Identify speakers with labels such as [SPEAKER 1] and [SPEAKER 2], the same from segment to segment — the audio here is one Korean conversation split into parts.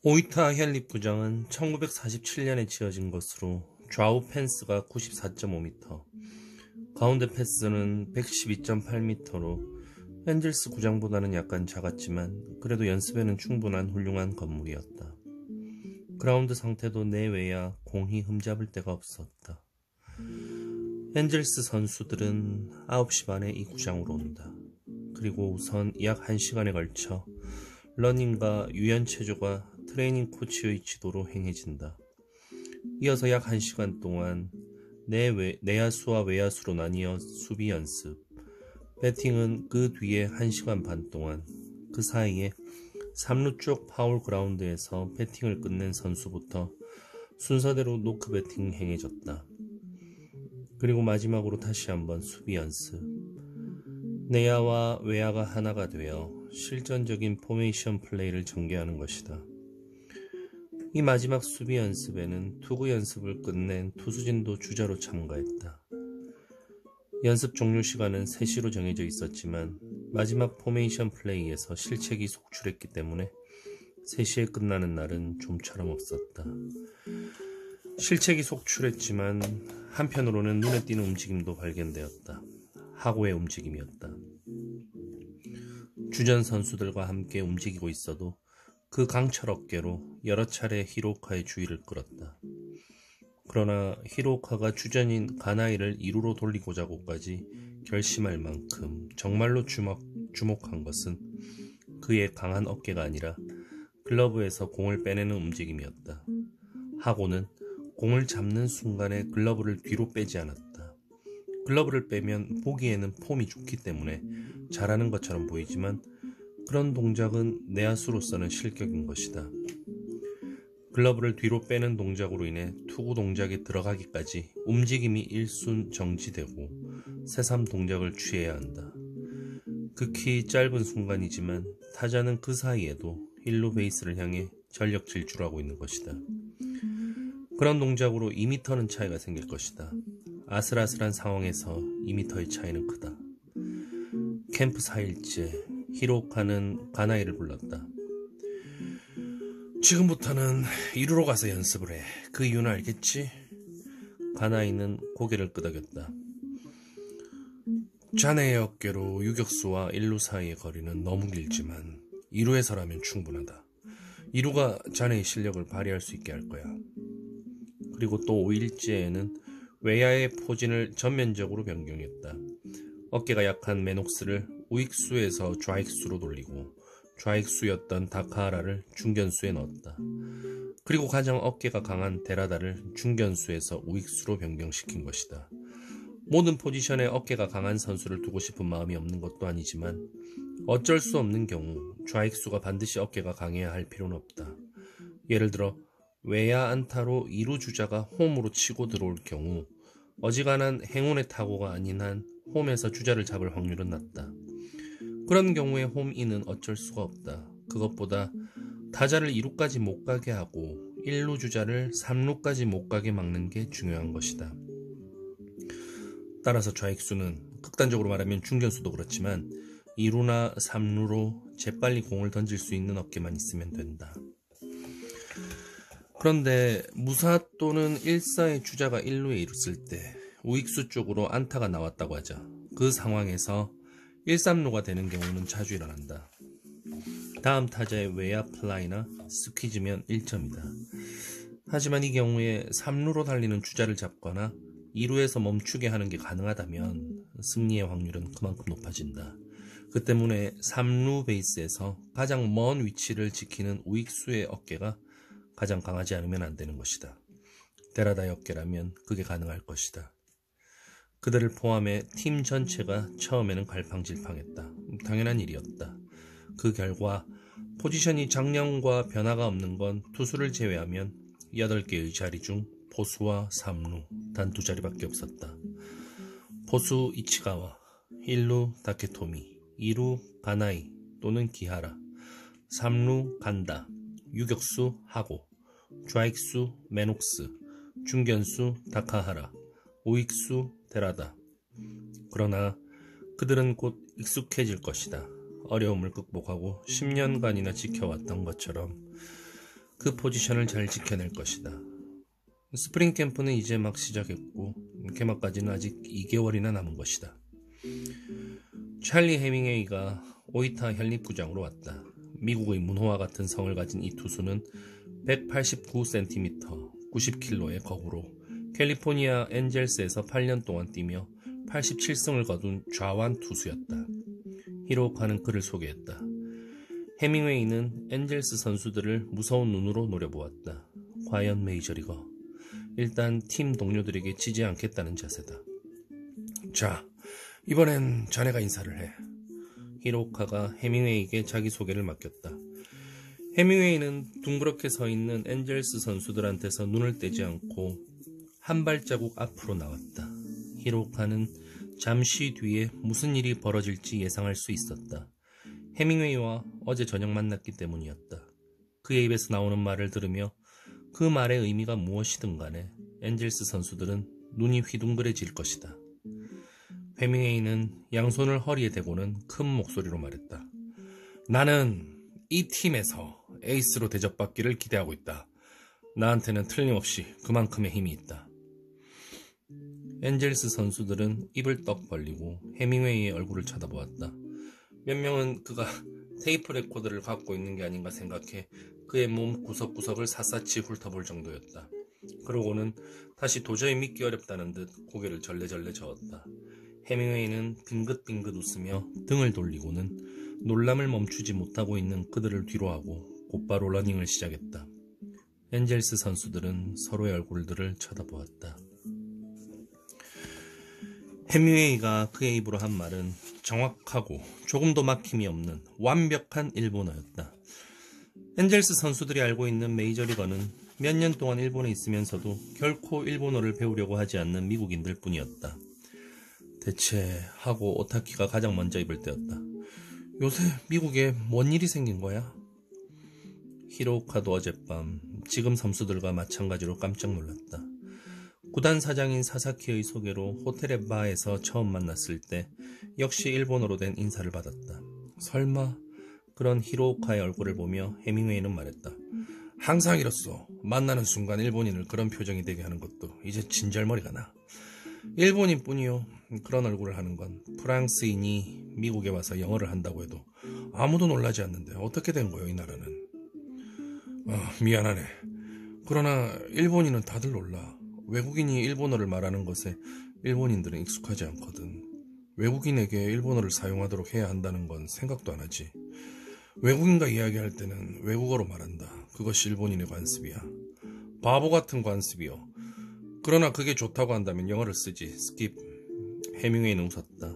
[SPEAKER 1] 오이타 현립구장은 1947년에 지어진 것으로 좌우 펜스가 94.5m, 가운데 펜스는 112.8m로 엔젤스 구장보다는 약간 작았지만 그래도 연습에는 충분한 훌륭한 건물이었다. 그라운드 상태도 내외야 공이 흠잡을 데가 없었다. 엔젤스 선수들은 9시 반에 이 구장으로 온다. 그리고 우선 약 1시간에 걸쳐 러닝과 유연체조가 트레이닝 코치의 지도로 행해진다. 이어서 약 1시간 동안 내야수와 외야수로 나뉘어 수비 연습, 배팅은 그 뒤에 1시간 반 동안, 그 사이에 3루 쪽 파울 그라운드에서 배팅을 끝낸 선수부터 순서대로 노크 배팅 행해졌다. 그리고 마지막으로 다시 한번 수비 연습. 내야와 외야가 하나가 되어 실전적인 포메이션 플레이를 전개하는 것이다. 이 마지막 수비 연습에는 투구 연습을 끝낸 투수진도 주자로 참가했다. 연습 종료 시간은 3시로 정해져 있었지만 마지막 포메이션 플레이에서 실책이 속출했기 때문에 3시에 끝나는 날은 좀처럼 없었다. 실책이 속출했지만 한편으로는 눈에 띄는 움직임도 발견되었다. 하고의 움직임이었다. 주전 선수들과 함께 움직이고 있어도 그 강철 어깨로 여러 차례 히로카의 주의를 끌었다. 그러나 히로카가 주전인 가나이를 2루로 돌리고자고까지 결심할 만큼 정말로 주목한 것은 그의 강한 어깨가 아니라 글러브에서 공을 빼내는 움직임이었다. 하고는 공을 잡는 순간에 글러브를 뒤로 빼지 않았다. 글러브를 빼면 보기에는 폼이 좋기 때문에 잘하는 것처럼 보이지만 그런 동작은 내야수로서는 실격인 것이다. 글러브를 뒤로 빼는 동작으로 인해 투구 동작에 들어가기까지 움직임이 일순 정지되고 새삼 동작을 취해야 한다. 극히 짧은 순간이지만 타자는 그 사이에도 1루 베이스를 향해 전력 질주하고 있는 것이다. 그런 동작으로 2m는 차이가 생길 것이다. 아슬아슬한 상황에서 2m의 차이는 크다. 캠프 4일째 히로카는 가나이를 불렀다. 지금부터는 2루로 가서 연습을 해. 그 이유는 알겠지? 가나이는 고개를 끄덕였다. 자네의 어깨로 유격수와 1루 사이의 거리는 너무 길지만 2루에서라면 충분하다. 2루가 자네의 실력을 발휘할 수 있게 할 거야. 그리고 또 5일째에는 외야의 포진을 전면적으로 변경했다. 어깨가 약한 메녹스를 우익수에서 좌익수로 돌리고 좌익수였던 다카하라를 중견수에 넣었다. 그리고 가장 어깨가 강한 데라다를 중견수에서 우익수로 변경시킨 것이다. 모든 포지션에 어깨가 강한 선수를 두고 싶은 마음이 없는 것도 아니지만 어쩔 수 없는 경우 좌익수가 반드시 어깨가 강해야 할 필요는 없다. 예를 들어 외야 안타로 2루 주자가 홈으로 치고 들어올 경우 어지간한 행운의 타구가 아닌 한 홈에서 주자를 잡을 확률은 낮다. 그런 경우에 홈인은 어쩔 수가 없다. 그것보다 타자를 2루까지 못 가게 하고 1루 주자를 3루까지 못 가게 막는 게 중요한 것이다. 따라서 좌익수는 극단적으로 말하면 중견수도 그렇지만 2루나 3루로 재빨리 공을 던질 수 있는 어깨만 있으면 된다. 그런데 무사 또는 1사의 주자가 1루에 이뤘을 때 우익수 쪽으로 안타가 나왔다고 하자. 그 상황에서 1, 3루가 되는 경우는 자주 일어난다. 다음 타자의 외야 플라이나 스퀴즈면 1점이다. 하지만 이 경우에 3루로 달리는 주자를 잡거나 2루에서 멈추게 하는 게 가능하다면 승리의 확률은 그만큼 높아진다. 그 때문에 3루 베이스에서 가장 먼 위치를 지키는 우익수의 어깨가 가장 강하지 않으면 안 되는 것이다. 데라다의 어깨라면 그게 가능할 것이다. 그들을 포함해 팀 전체가 처음에는 갈팡질팡했다. 당연한 일이었다. 그 결과 포지션이 작년과 변화가 없는 건 투수를 제외하면 8개의 자리 중 포수와 3루 단 2자리밖에 없었다. 포수 이치가와, 1루 다케토미, 2루 가나이 또는 기하라, 3루 간다, 유격수 하고, 좌익수 메녹스, 중견수 다카하라, 우익수 데라다. 그러나 그들은 곧 익숙해질 것이다. 어려움을 극복하고 10년간이나 지켜왔던 것처럼 그 포지션을 잘 지켜낼 것이다. 스프링 캠프는 이제 막 시작했고 개막까지는 아직 2개월이나 남은 것이다. 찰리 해밍웨이가 오이타 현립구장으로 왔다. 미국의 문호와 같은 성을 가진 이 투수는 189cm, 90kg의 거구로 캘리포니아 엔젤스에서 8년 동안 뛰며 87승을 거둔 좌완 투수였다. 히로카는 그를 소개했다. 해밍웨이는 엔젤스 선수들을 무서운 눈으로 노려보았다. 과연 메이저리거? 일단 팀 동료들에게 지지 않겠다는 자세다. 자, 이번엔 자네가 인사를 해. 히로카가 해밍웨이에게 자기소개를 맡겼다. 해밍웨이는 둥그렇게 서 있는 엔젤스 선수들한테서 눈을 떼지 않고 한 발자국 앞으로 나왔다. 히로카는 잠시 뒤에 무슨 일이 벌어질지 예상할 수 있었다. 해밍웨이와 어제 저녁 만났기 때문이었다. 그의 입에서 나오는 말을 들으며 그 말의 의미가 무엇이든 간에 엔젤스 선수들은 눈이 휘둥그레질 것이다. 해밍웨이는 양손을 허리에 대고는 큰 목소리로 말했다. 나는 이 팀에서 에이스로 대접받기를 기대하고 있다. 나한테는 틀림없이 그만큼의 힘이 있다. 엔젤스 선수들은 입을 떡 벌리고 해밍웨이의 얼굴을 쳐다보았다. 몇 명은 그가 테이프 레코더를 갖고 있는 게 아닌가 생각해 그의 몸 구석구석을 샅샅이 훑어볼 정도였다. 그러고는 다시 도저히 믿기 어렵다는 듯 고개를 절레절레 저었다. 해밍웨이는 빙긋빙긋 웃으며 등을 돌리고는 놀람을 멈추지 못하고 있는 그들을 뒤로하고 곧바로 러닝을 시작했다. 엔젤스 선수들은 서로의 얼굴들을 쳐다보았다. 해밍웨이가 그의 입으로 한 말은 정확하고 조금도 막힘이 없는 완벽한 일본어였다. 엔젤스 선수들이 알고 있는 메이저리거는 몇 년 동안 일본에 있으면서도 결코 일본어를 배우려고 하지 않는 미국인들 뿐이었다. 대체 하고 오타키가 가장 먼저 입을 떼었다. 요새 미국에 뭔 일이 생긴 거야? 히로카도 어젯밤 지금 선수들과 마찬가지로 깜짝 놀랐다. 구단 사장인 사사키의 소개로 호텔의 바에서 처음 만났을 때 역시 일본어로 된 인사를 받았다. 설마? 그런 히로카의 얼굴을 보며 해밍웨이는 말했다. 항상 이렇소. 만나는 순간 일본인을 그런 표정이 되게 하는 것도 이제 진절머리가 나. 일본인 뿐이요. 그런 얼굴을 하는 건 프랑스인이 미국에 와서 영어를 한다고 해도 아무도 놀라지 않는데 어떻게 된 거요, 이 나라는. 미안하네. 그러나 일본인은 다들 놀라. 외국인이 일본어를 말하는 것에 일본인들은 익숙하지 않거든. 외국인에게 일본어를 사용하도록 해야 한다는 건 생각도 안 하지. 외국인과 이야기할 때는 외국어로 말한다. 그것이 일본인의 관습이야. 바보 같은 관습이요. 그러나 그게 좋다고 한다면 영어를 쓰지. 스킵. 해밍웨이는 웃었다.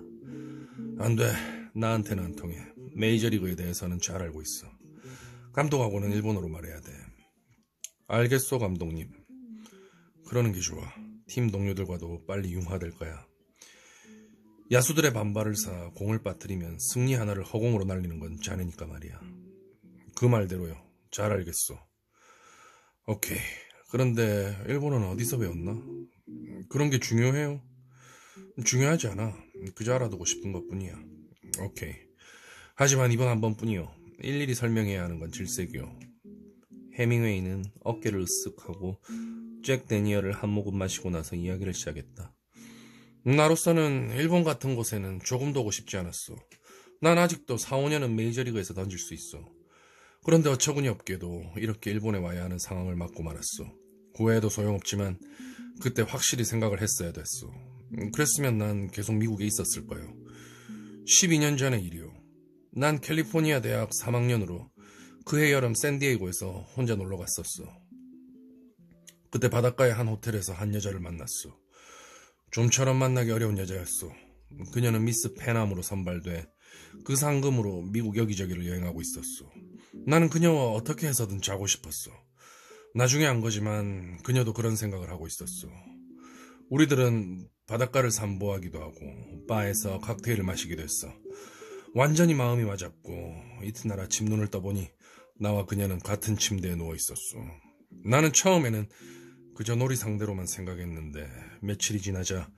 [SPEAKER 1] 안 돼. 나한테는 안 통해. 메이저리그에 대해서는 잘 알고 있어. 감독하고는 일본어로 말해야 돼. 알겠소, 감독님. 그러는 게 좋아. 팀 동료들과도 빨리 융화될 거야. 야수들의 반발을 사 공을 빠뜨리면 승리 하나를 허공으로 날리는 건 자네니까 말이야. 그 말대로요. 잘 알겠소. 오케이. 그런데 일본어는 어디서 배웠나? 그런 게 중요해요? 중요하지 않아. 그저 알아두고 싶은 것뿐이야. 오케이. 하지만 이번 한 번뿐이요. 일일이 설명해야 하는 건 질색이요. 해밍웨이는 어깨를 으쓱하고 잭 데니얼을 한 모금 마시고 나서 이야기를 시작했다. 나로서는 일본 같은 곳에는 조금도 오고 싶지 않았어. 난 아직도 4, 5년은 메이저리그에서 던질 수 있어. 그런데 어처구니 없게도 이렇게 일본에 와야 하는 상황을 맞고 말았어. 후회해도 소용없지만 그때 확실히 생각을 했어야 됐어. 그랬으면 난 계속 미국에 있었을 거예요. 12년 전의 일이요. 난 캘리포니아 대학 3학년으로 그해 여름 샌디에이고에서 혼자 놀러 갔었어. 그때 바닷가의 한 호텔에서 한 여자를 만났어. 좀처럼 만나기 어려운 여자였어. 그녀는 미스 페남으로 선발돼 그 상금으로 미국 여기저기를 여행하고 있었어.
[SPEAKER 2] 나는 그녀와 어떻게 해서든 자고 싶었어. 나중에 안 거지만 그녀도 그런 생각을 하고 있었어. 우리들은 바닷가를 산보하기도 하고 바에서 칵테일을 마시기도 했어. 완전히 마음이 맞았고 이튿날 아침 눈을 떠보니 나와 그녀는 같은 침대에 누워 있었어. 나는 처음에는 그저 놀이 상대로만 생각했는데 며칠이 지나자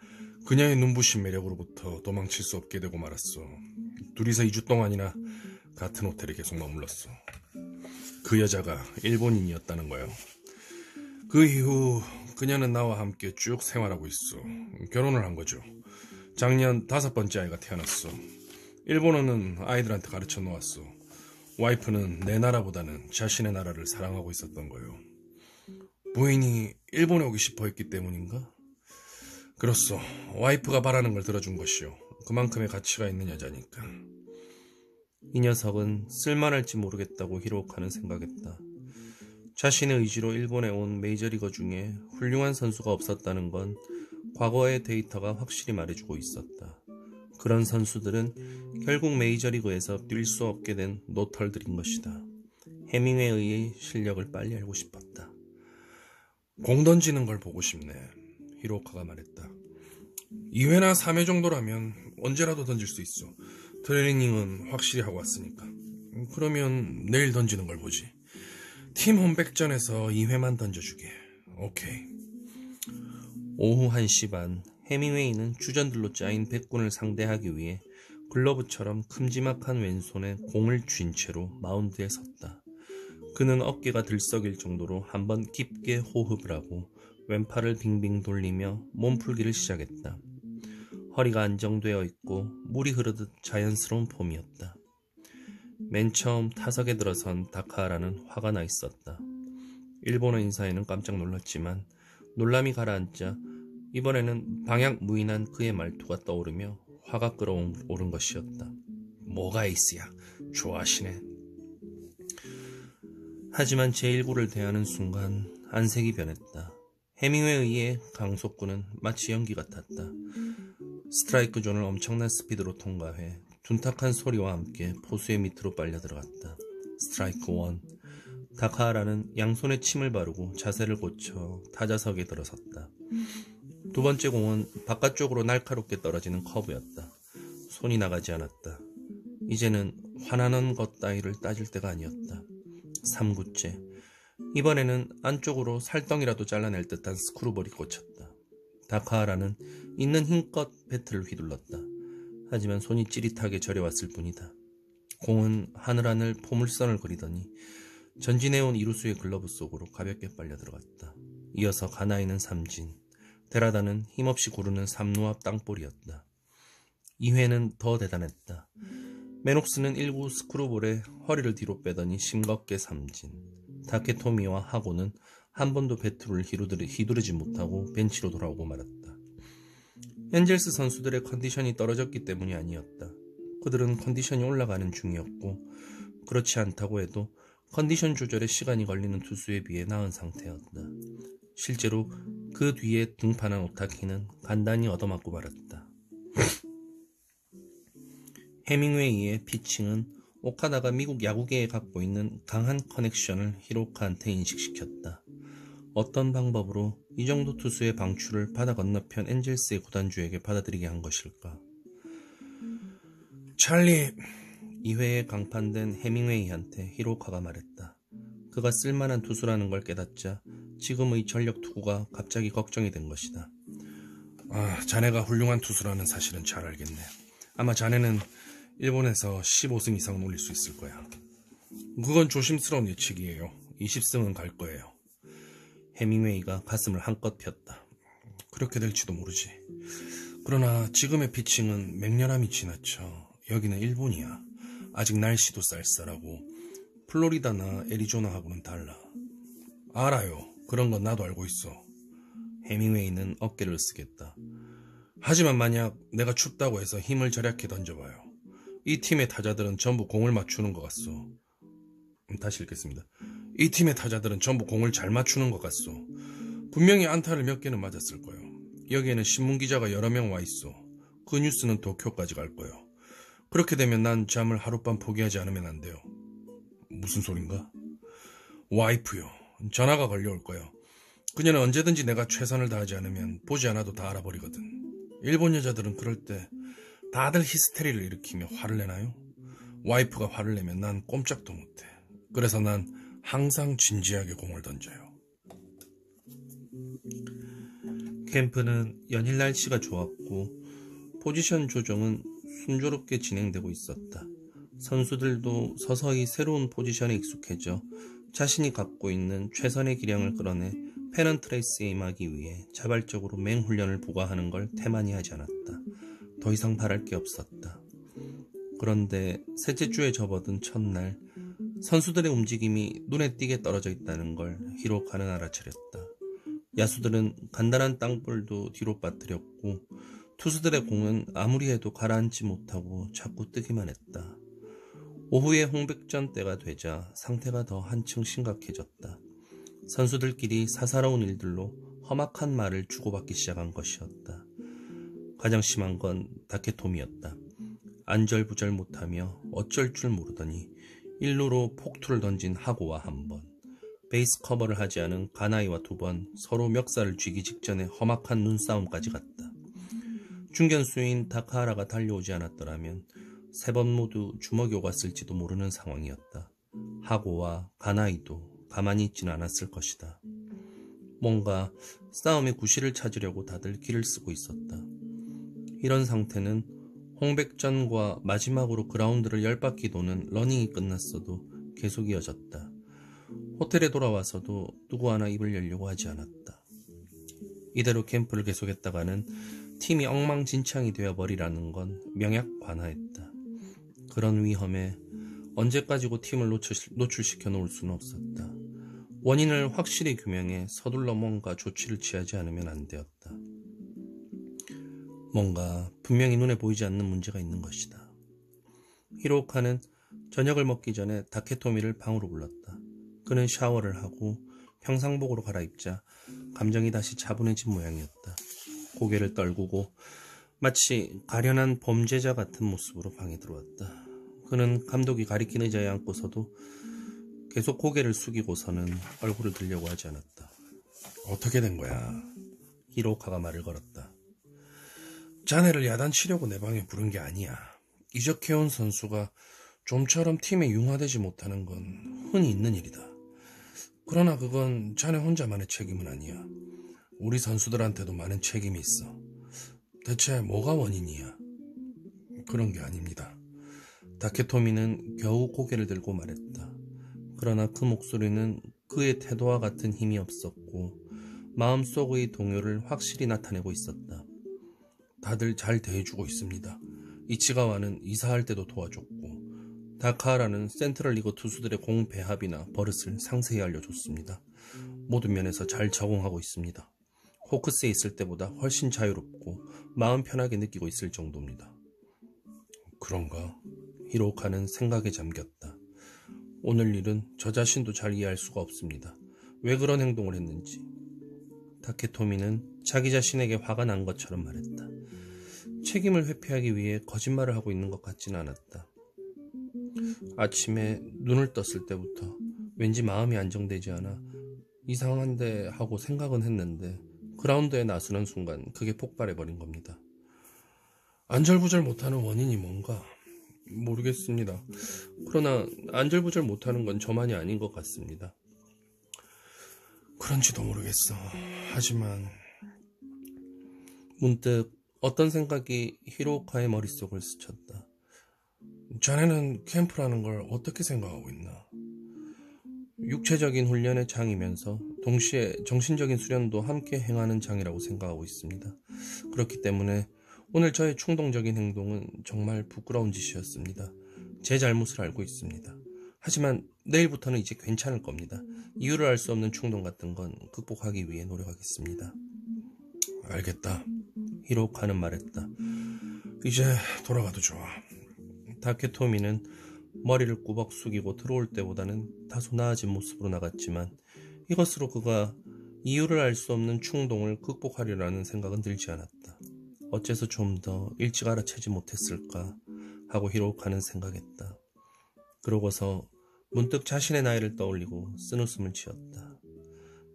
[SPEAKER 2] 그녀의 눈부신 매력으로부터 도망칠 수 없게 되고 말았어. 둘이서 2주 동안이나 같은 호텔에 계속 머물렀어. 그 여자가 일본인이었다는 거야. 그 이후 그녀는 나와 함께 쭉 생활하고 있어. 결혼을 한 거죠. 작년 5번째 아이가 태어났어. 일본어는 아이들한테 가르쳐 놓았어. 와이프는 내 나라보다는 자신의 나라를 사랑하고 있었던 거예요. 부인이 일본에 오기 싶어 했기 때문인가? 그렇소. 와이프가 바라는 걸 들어준 것이요. 그만큼의 가치가 있는 여자니까.
[SPEAKER 1] 이 녀석은 쓸만할지 모르겠다고 히로카는 생각했다. 자신의 의지로 일본에 온 메이저리거 중에 훌륭한 선수가 없었다는 건 과거의 데이터가 확실히 말해주고 있었다. 그런 선수들은 결국 메이저리그에서 뛸 수 없게 된 노털들인 것이다. 해밍웨이의 실력을 빨리 알고 싶었다.
[SPEAKER 2] 공 던지는 걸 보고 싶네. 히로카가 말했다. 2회나 3회 정도라면 언제라도 던질 수 있어. 트레이닝은 확실히 하고 왔으니까. 그러면 내일 던지는 걸 보지. 팀 홈백전에서 2회만 던져주게. 오케이.
[SPEAKER 1] 오후 1시 반 해밍웨이는 주전들로 짜인 백군을 상대하기 위해 글러브처럼 큼지막한 왼손에 공을 쥔 채로 마운드에 섰다. 그는 어깨가 들썩일 정도로 한번 깊게 호흡을 하고 왼팔을 빙빙 돌리며 몸풀기를 시작했다. 허리가 안정되어 있고 물이 흐르듯 자연스러운 폼이었다. 맨 처음 타석에 들어선 다카하라는 화가 나 있었다. 일본어 인사에는 깜짝 놀랐지만 놀람이 가라앉자 이번에는 방향무인한 그의 말투가 떠오르며 화가 끓어오른 것이었다.
[SPEAKER 2] 뭐가 에이스야. 좋아하시네.
[SPEAKER 1] 하지만 제1구를 대하는 순간 안색이 변했다. 해밍웨이의 강속구는 마치 연기 같았다. 스트라이크 존을 엄청난 스피드로 통과해 둔탁한 소리와 함께 포수의 밑으로 빨려 들어갔다. 스트라이크 1. 다카하라는 양손에 침을 바르고 자세를 고쳐 타자석에 들어섰다. 두 번째 공은 바깥쪽으로 날카롭게 떨어지는 커브였다. 손이 나가지 않았다. 이제는 화나는 것 따위를 따질 때가 아니었다. 3구째. 이번에는 안쪽으로 살덩이라도 잘라낼 듯한 스크루볼이 꽂혔다. 다카하라는 있는 힘껏 배트를 휘둘렀다. 하지만 손이 찌릿하게 저려왔을 뿐이다. 공은 하늘하늘 포물선을 그리더니 전진해온 이루수의 글러브 속으로 가볍게 빨려 들어갔다. 이어서 가나이는 삼진, 데라다는 힘없이 구르는 3루 앞 땅볼이었다. 2회는 더 대단했다. 메녹스는 1구 스크루볼에 허리를 뒤로 빼더니 싱겁게 삼진. 다케토미와 하고는 한 번도 배트를 휘두르지 못하고 벤치로 돌아오고 말았다. 엔젤스 선수들의 컨디션이 떨어졌기 때문이 아니었다. 그들은 컨디션이 올라가는 중이었고 그렇지 않다고 해도 컨디션 조절에 시간이 걸리는 투수에 비해 나은 상태였다. 실제로 그 뒤에 등판한 오타키는 간단히 얻어맞고 말았다. 해밍웨이의 피칭은 오카다가 미국 야구계에 갖고 있는 강한 커넥션을 히로카한테 인식시켰다. 어떤 방법으로 이 정도 투수의 방출을 바다 건너편 엔젤스의 구단주에게 받아들이게 한 것일까?
[SPEAKER 2] 찰리.
[SPEAKER 1] 2회에 강판된 해밍웨이한테 히로카가 말했다. 그가 쓸만한 투수라는 걸 깨닫자 지금의 전력 투구가 갑자기 걱정이 된 것이다.
[SPEAKER 2] 자네가 훌륭한 투수라는 사실은 잘 알겠네. 아마 자네는 일본에서 15승 이상 노릴 수 있을 거야. 그건 조심스러운 예측이에요. 20승은 갈 거예요.
[SPEAKER 1] 해밍웨이가 가슴을 한껏 폈다.
[SPEAKER 2] 그렇게 될지도 모르지. 그러나 지금의 피칭은 맹렬함이 지나쳐. 여기는 일본이야. 아직 날씨도 쌀쌀하고 플로리다나 애리조나하고는 달라. 알아요. 그런 건 나도 알고 있어.
[SPEAKER 1] 해밍웨이는 어깨를 으쓱했다.
[SPEAKER 2] 하지만 만약 내가 춥다고 해서 힘을 절약해 던져봐요. 이 팀의 타자들은 전부 공을 맞추는 것 같소. 다시 읽겠습니다. 이 팀의 타자들은 전부 공을 잘 맞추는 것 같소. 분명히 안타를 몇 개는 맞았을 거예요. 여기에는 신문기자가 여러 명 와 있어. 그 뉴스는 도쿄까지 갈 거예요. 그렇게 되면 난 잠을 하룻밤 포기하지 않으면 안 돼요. 무슨 소린가? 와이프요. 전화가 걸려올 거요. 그녀는 언제든지 내가 최선을 다하지 않으면 보지 않아도 다 알아버리거든. 일본 여자들은 그럴 때 다들 히스테리를 일으키며 화를 내나요? 와이프가 화를 내면 난 꼼짝도 못해. 그래서 난 항상 진지하게 공을 던져요.
[SPEAKER 1] 캠프는 연일 날씨가 좋았고 포지션 조정은 순조롭게 진행되고 있었다. 선수들도 서서히 새로운 포지션에 익숙해져 자신이 갖고 있는 최선의 기량을 끌어내 페넌트 레이스에 임하기 위해 자발적으로 맹훈련을 부과하는 걸 태만히 하지 않았다. 더 이상 바랄 게 없었다. 그런데 셋째 주에 접어든 첫날 선수들의 움직임이 눈에 띄게 떨어져 있다는 걸 히로카는 알아차렸다. 야수들은 간단한 땅볼도 뒤로 빠뜨렸고 투수들의 공은 아무리 해도 가라앉지 못하고 자꾸 뜨기만 했다. 오후에 홍백전 때가 되자 상태가 더 한층 심각해졌다. 선수들끼리 사사로운 일들로 험악한 말을 주고받기 시작한 것이었다. 가장 심한 건 다케토미였다. 안절부절 못하며 어쩔 줄 모르더니 일루로 폭투를 던진 하고와 한 번, 베이스 커버를 하지 않은 가나이와 두 번 서로 멱살을 쥐기 직전에 험악한 눈싸움까지 갔다. 중견수인 다카하라가 달려오지 않았더라면 세 번 모두 주먹이 오갔을지도 모르는 상황이었다. 하고와 가나이도 가만히 있지는 않았을 것이다. 뭔가 싸움의 구실을 찾으려고 다들 기를 쓰고 있었다. 이런 상태는 홍백전과 마지막으로 그라운드를 10바퀴 도는 러닝이 끝났어도 계속 이어졌다. 호텔에 돌아와서도 누구 하나 입을 열려고 하지 않았다. 이대로 캠프를 계속했다가는 팀이 엉망진창이 되어버리라는 건 명약관하였다. 그런 위험에 언제까지고 팀을 노출시켜 놓을 수는 없었다. 원인을 확실히 규명해 서둘러 뭔가 조치를 취하지 않으면 안 되었다. 뭔가 분명히 눈에 보이지 않는 문제가 있는 것이다. 히로카는 저녁을 먹기 전에 다케토미를 방으로 불렀다. 그는 샤워를 하고 평상복으로 갈아입자 감정이 다시 차분해진 모양이었다. 고개를 떨구고 마치 가련한 범죄자 같은 모습으로 방에 들어왔다. 그는 감독이 가리킨 의자에 앉고서도 계속 고개를 숙이고서는 얼굴을 들려고 하지 않았다.
[SPEAKER 2] 어떻게 된 거야?
[SPEAKER 1] 히로카가 말을 걸었다.
[SPEAKER 2] 자네를 야단치려고 내 방에 부른 게 아니야. 이적해온 선수가 좀처럼 팀에 융화되지 못하는 건 흔히 있는 일이다. 그러나 그건 자네 혼자만의 책임은 아니야. 우리 선수들한테도 많은 책임이 있어. 대체 뭐가 원인이야? 그런 게 아닙니다.
[SPEAKER 1] 다케토미는 겨우 고개를 들고 말했다. 그러나 그 목소리는 그의 태도와 같은 힘이 없었고 마음속의 동요를 확실히 나타내고 있었다.
[SPEAKER 2] 다들 잘 대해주고 있습니다.
[SPEAKER 1] 이치가와는 이사할 때도 도와줬고 다카하라는 센트럴리그 투수들의 공 배합이나 버릇을 상세히 알려줬습니다. 모든 면에서 잘 적응하고 있습니다. 호크스에 있을 때보다 훨씬 자유롭고 마음 편하게 느끼고 있을 정도입니다.
[SPEAKER 2] 그런가?
[SPEAKER 1] 히로카는 생각에 잠겼다. 오늘 일은 저 자신도 잘 이해할 수가 없습니다. 왜 그런 행동을 했는지. 다케토미는 자기 자신에게 화가 난 것처럼 말했다. 책임을 회피하기 위해 거짓말을 하고 있는 것 같지는 않았다. 아침에 눈을 떴을 때부터 왠지 마음이 안정되지 않아 이상한데 하고 생각은 했는데 그라운드에 나서는 순간 그게 폭발해버린 겁니다.
[SPEAKER 2] 안절부절 못하는 원인이 뭔가?
[SPEAKER 1] 모르겠습니다. 그러나 안절부절 못하는 건 저만이 아닌 것 같습니다.
[SPEAKER 2] 그런지도 모르겠어. 하지만
[SPEAKER 1] 문득 어떤 생각이 히로카의 머릿속을 스쳤다.
[SPEAKER 2] 자네는 캠프라는 걸 어떻게 생각하고 있나?
[SPEAKER 1] 육체적인 훈련의 장이면서 동시에 정신적인 수련도 함께 행하는 장이라고 생각하고 있습니다. 그렇기 때문에 오늘 저의 충동적인 행동은 정말 부끄러운 짓이었습니다. 제 잘못을 알고 있습니다. 하지만 내일부터는 이제 괜찮을 겁니다. 이유를 알 수 없는 충동 같은 건 극복하기 위해 노력하겠습니다.
[SPEAKER 2] 알겠다.
[SPEAKER 1] 히로카는 말했다.
[SPEAKER 2] 이제 돌아가도 좋아.
[SPEAKER 1] 다케토미는 머리를 꾸벅 숙이고 들어올 때보다는 다소 나아진 모습으로 나갔지만 이것으로 그가 이유를 알 수 없는 충동을 극복하리라는 생각은 들지 않았다. 어째서 좀 더 일찍 알아채지 못했을까 하고 히로카는 생각했다. 그러고서 문득 자신의 나이를 떠올리고 쓴웃음을 지었다.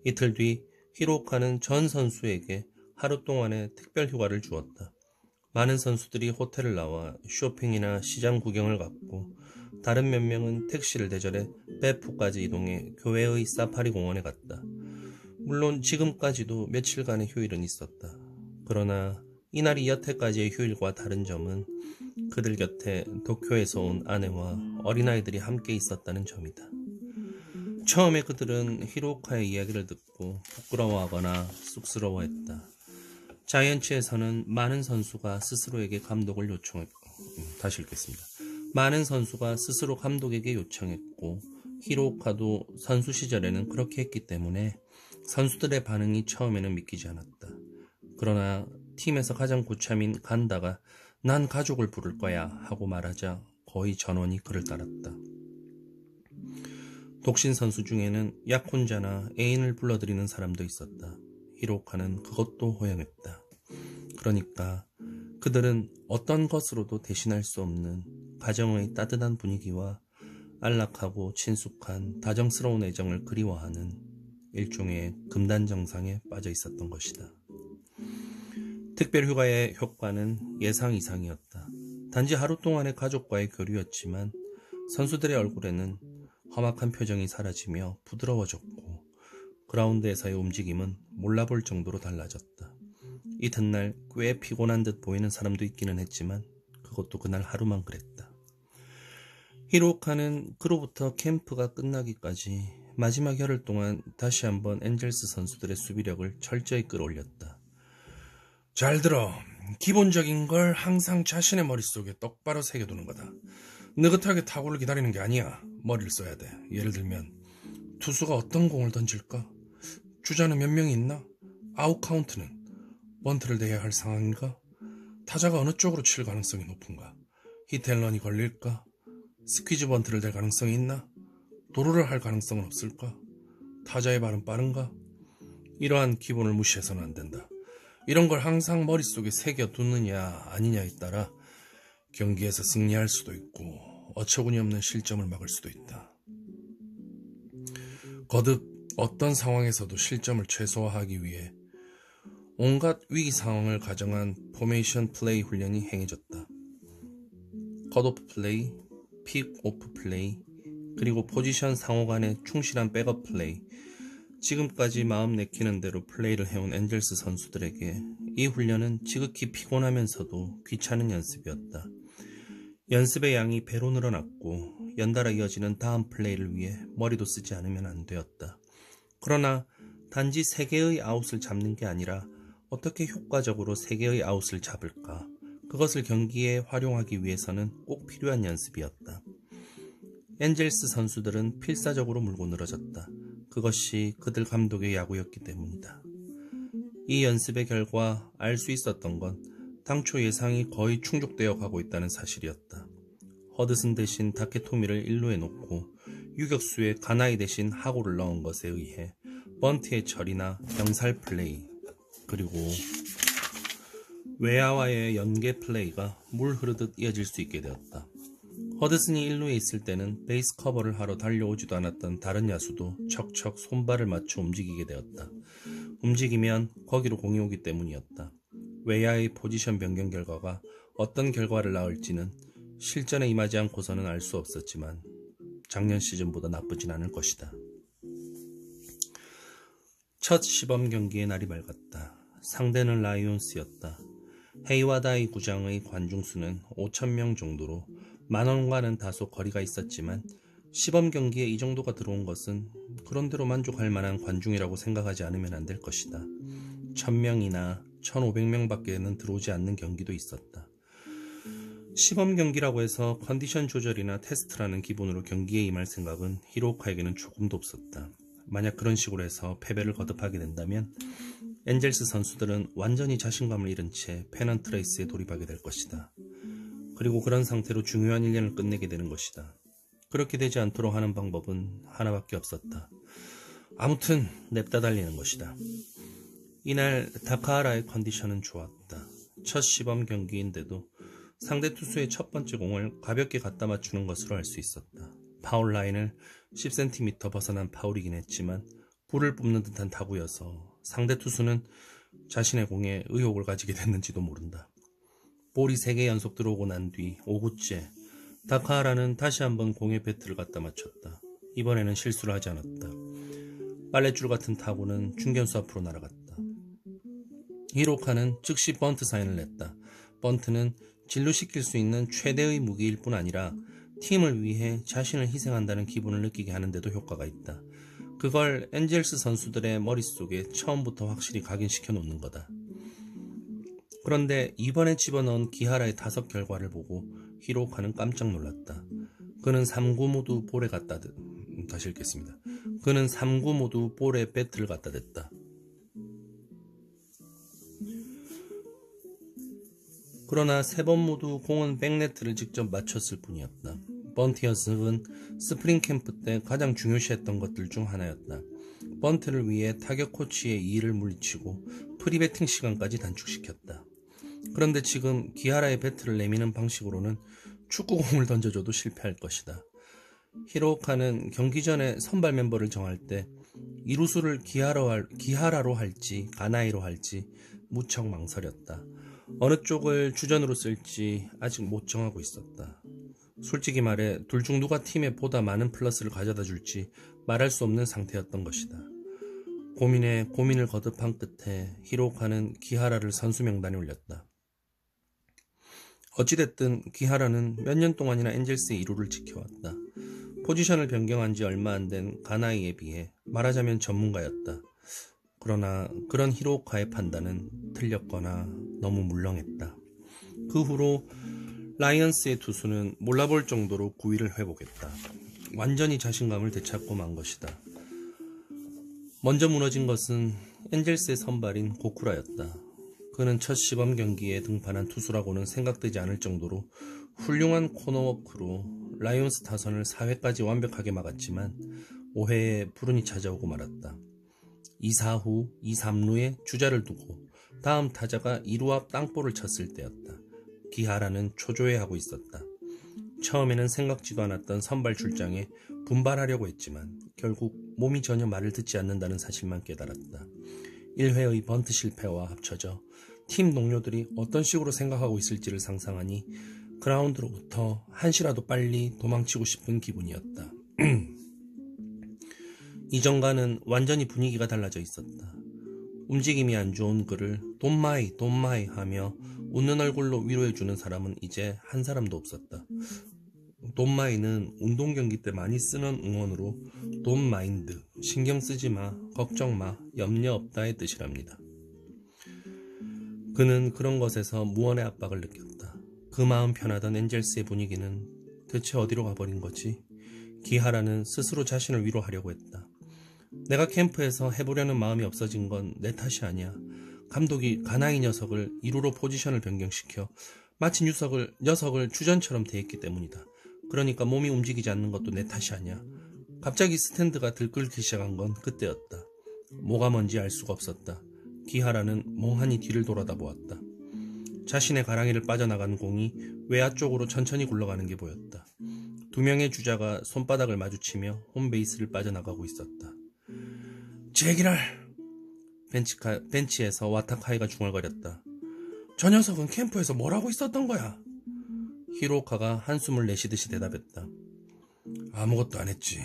[SPEAKER 1] 이틀 뒤 히로카는 전 선수에게 하루 동안의 특별 휴가를 주었다. 많은 선수들이 호텔을 나와 쇼핑이나 시장 구경을 갔고 다른 몇 명은 택시를 대절해 베푸까지 이동해 교외의 사파리 공원에 갔다. 물론 지금까지도 며칠간의 휴일은 있었다. 그러나 이날이 여태까지의 휴일과 다른 점은 그들 곁에 도쿄에서 온 아내와 어린아이들이 함께 있었다는 점이다. 처음에 그들은 히로카의 이야기를 듣고 부끄러워하거나 쑥스러워했다. 자이언츠에서는 많은 선수가 스스로에게 감독을 다시 읽겠습니다. 많은 선수가 스스로 감독에게 요청했고 히로카도 선수 시절에는 그렇게 했기 때문에 선수들의 반응이 처음에는 믿기지 않았다. 그러나 팀에서 가장 고참인 간다가 난 가족을 부를 거야 하고 말하자 거의 전원이 그를 따랐다. 독신 선수 중에는 약혼자나 애인을 불러들이는 사람도 있었다. 히로카는 그것도 허용했다. 그러니까 그들은 어떤 것으로도 대신할 수 없는 가정의 따뜻한 분위기와 안락하고 친숙한 다정스러운 애정을 그리워하는 일종의 금단정상에 빠져 있었던 것이다. 특별휴가의 효과는 예상 이상이었다. 단지 하루 동안의 가족과의 교류였지만 선수들의 얼굴에는 험악한 표정이 사라지며 부드러워졌고 그라운드에서의 움직임은 몰라볼 정도로 달라졌다. 이튿날 꽤 피곤한 듯 보이는 사람도 있기는 했지만 그것도 그날 하루만 그랬다. 히로카는 그로부터 캠프가 끝나기까지 마지막 열흘 동안 다시 한번 엔젤스 선수들의 수비력을 철저히 끌어올렸다.
[SPEAKER 2] 잘 들어. 기본적인 걸 항상 자신의 머릿속에 똑바로 새겨두는 거다. 느긋하게 타구를 기다리는 게 아니야. 머리를 써야 돼. 예를 들면 투수가 어떤 공을 던질까? 주자는 몇 명이 있나? 아웃 카운트는? 번트를 대해야 할 상황인가? 타자가 어느 쪽으로 칠 가능성이 높은가? 히트앤런이 걸릴까? 스퀴즈 번트를 댈 가능성이 있나? 도루를 할 가능성은 없을까? 타자의 발은 빠른가? 이러한 기본을 무시해서는 안 된다. 이런 걸 항상 머릿속에 새겨두느냐 아니냐에 따라 경기에서 승리할 수도 있고 어처구니 없는 실점을 막을 수도 있다. 거듭 어떤 상황에서도 실점을 최소화하기 위해 온갖 위기 상황을 가정한 포메이션 플레이 훈련이 행해졌다. 컷오프 플레이, 픽 오프 플레이, 그리고 포지션 상호 간의 충실한 백업 플레이. 지금까지 마음 내키는 대로 플레이를 해온 엔젤스 선수들에게 이 훈련은 지극히 피곤하면서도 귀찮은 연습이었다. 연습의 양이 배로 늘어났고 연달아 이어지는 다음 플레이를 위해 머리도 쓰지 않으면 안 되었다. 그러나 단지 3개의 아웃을 잡는 게 아니라 어떻게 효과적으로 3개의 아웃을 잡을까? 그것을 경기에 활용하기 위해서는 꼭 필요한 연습이었다. 엔젤스 선수들은 필사적으로 물고 늘어졌다. 그것이 그들 감독의 야구였기 때문이다. 이 연습의 결과 알 수 있었던 건 당초 예상이 거의 충족되어 가고 있다는 사실이었다. 허드슨 대신 다케토미를 1루에 놓고 유격수에 가나이 대신 하고를 넣은 것에 의해 번트의 처리나 병살 플레이, 그리고 외야와의 연계 플레이가 물 흐르듯 이어질 수 있게 되었다. 허드슨이 1루에 있을 때는 베이스 커버를 하러 달려오지도 않았던 다른 야수도 척척 손발을 맞춰 움직이게 되었다. 움직이면 거기로 공이 오기 때문이었다. 외야의 포지션 변경 결과가 어떤 결과를 낳을지는 실전에 임하지 않고서는 알 수 없었지만 작년 시즌보다 나쁘진 않을 것이다. 첫 시범 경기의 날이 밝았다. 상대는 라이온스였다. 헤이와다이 구장의 관중수는 5,000명 정도로 만원과는 다소 거리가 있었지만 시범 경기에 이 정도가 들어온 것은 그런대로 만족할 만한 관중이라고 생각하지 않으면 안 될 것이다. 1,000명이나 1,500명밖에는 들어오지 않는 경기도 있었다. 시범 경기라고 해서 컨디션 조절이나 테스트라는 기본으로 경기에 임할 생각은 히로카에게는 조금도 없었다. 만약 그런 식으로 해서 패배를 거듭하게 된다면 엔젤스 선수들은 완전히 자신감을 잃은 채 페넌트 레이스에 돌입하게 될 것이다. 그리고 그런 상태로 중요한 1년을 끝내게 되는 것이다. 그렇게 되지 않도록 하는 방법은 하나밖에 없었다. 아무튼 냅다 달리는 것이다. 이날 다카하라의 컨디션은 좋았다. 첫 시범 경기인데도 상대 투수의 첫 번째 공을 가볍게 갖다 맞추는 것으로 알 수 있었다.
[SPEAKER 1] 파울 라인을 10cm 벗어난 파울이긴 했지만 불을 뿜는 듯한 타구여서 상대 투수는 자신의 공에 의혹을 가지게 됐는지도 모른다. 볼이 3개 연속 들어오고 난 뒤 5구째 다카하라는 다시 한번 공에 배트를 갖다 맞췄다. 이번에는 실수를 하지 않았다. 빨랫줄 같은 타구는 중견수 앞으로 날아갔다. 히로카는 즉시 번트 사인을 냈다. 번트는 진루시킬 수 있는 최대의 무기일 뿐 아니라 팀을 위해 자신을 희생한다는 기분을 느끼게 하는데도 효과가 있다. 그걸 엔젤스 선수들의 머릿속에 처음부터 확실히 각인시켜 놓는 거다. 그런데 이번에 집어넣은 기하라의 타석 결과를 보고 히로카는 깜짝 놀랐다. 그는 3구 모두 볼에 갖다 다시 읽겠습니다. 그는 3구 모두 볼에 배트를 갖다 댔다. 그러나 3번 모두 공은 백네트를 직접 맞췄을 뿐이었다. 번트 연습은 스프링 캠프 때 가장 중요시했던 것들 중 하나였다. 번트를 위해 타격 코치의 일을 물리치고 프리배팅 시간까지 단축시켰다. 그런데 지금 기하라의 배트를 내미는 방식으로는 축구공을 던져줘도 실패할 것이다. 히로카는 경기 전에 선발 멤버를 정할 때 이루수를 기하라로 할지 가나이로 할지 무척 망설였다. 어느 쪽을 주전으로 쓸지 아직 못 정하고 있었다. 솔직히 말해 둘 중 누가 팀에 보다 많은 플러스를 가져다 줄지 말할 수 없는 상태였던 것이다. 고민에 고민을 거듭한 끝에 히로카는 기하라를 선수 명단에 올렸다. 어찌됐든 기하라는 몇 년 동안이나 엔젤스의 이루를 지켜왔다. 포지션을 변경한 지 얼마 안 된 가나이에 비해 말하자면 전문가였다. 그러나 그런 히로카의 판단은 틀렸거나 너무 물렁했다. 그 후로 라이언스의 투수는 몰라볼 정도로 구위를 회복했다. 완전히 자신감을 되찾고 만 것이다. 먼저 무너진 것은 엔젤스의 선발인 고쿠라였다. 그는 첫 시범 경기에 등판한 투수라고는 생각되지 않을 정도로 훌륭한 코너워크로 라이온스 타선을 4회까지 완벽하게 막았지만 5회에 불운이 찾아오고 말았다. 2사후 2-3루에 주자를 두고 다음 타자가 2루 앞 땅볼을 쳤을 때였다. 기하라는 초조해하고 있었다. 처음에는 생각지도 않았던 선발 출장에 분발하려고 했지만 결국 몸이 전혀 말을 듣지 않는다는 사실만 깨달았다. 1회의 번트 실패와 합쳐져 팀 동료들이 어떤 식으로 생각하고 있을지를 상상하니 그라운드로부터 한시라도 빨리 도망치고 싶은 기분이었다. 이전과는 완전히 분위기가 달라져 있었다. 움직임이 안 좋은 그를 돈마이 하며 웃는 얼굴로 위로해주는 사람은 이제 한 사람도 없었다. 돈마이는 운동경기 때 많이 쓰는 응원으로 돈 마인드, 신경 쓰지 마, 걱정 마, 염려 없다의 뜻이랍니다. 그는 그런 것에서 무언의 압박을 느꼈다. 그 마음 편하던 엔젤스의 분위기는 대체 어디로 가버린 거지? 기하라는 스스로 자신을 위로하려고 했다. 내가 캠프에서 해보려는 마음이 없어진 건 내 탓이 아니야. 감독이 가나이 녀석을 2루로 포지션을 변경시켜 마치 녀석을 주전처럼 대했기 때문이다. 그러니까 몸이 움직이지 않는 것도 내 탓이 아니야. 갑자기 스탠드가 들끓기 시작한 건 그때였다. 뭐가 뭔지 알 수가 없었다. 기하라는 멍하니 뒤를 돌아다 보았다. 자신의 가랑이를 빠져나간 공이 외야 쪽으로 천천히 굴러가는 게 보였다. 2명의 주자가 손바닥을 마주치며 홈베이스를 빠져나가고 있었다. 제기랄! 벤치에서 와타카이가 중얼거렸다. 저 녀석은 캠프에서 뭘 하고 있었던 거야? 히로카가 한숨을 내쉬듯이 대답했다. 아무것도 안 했지.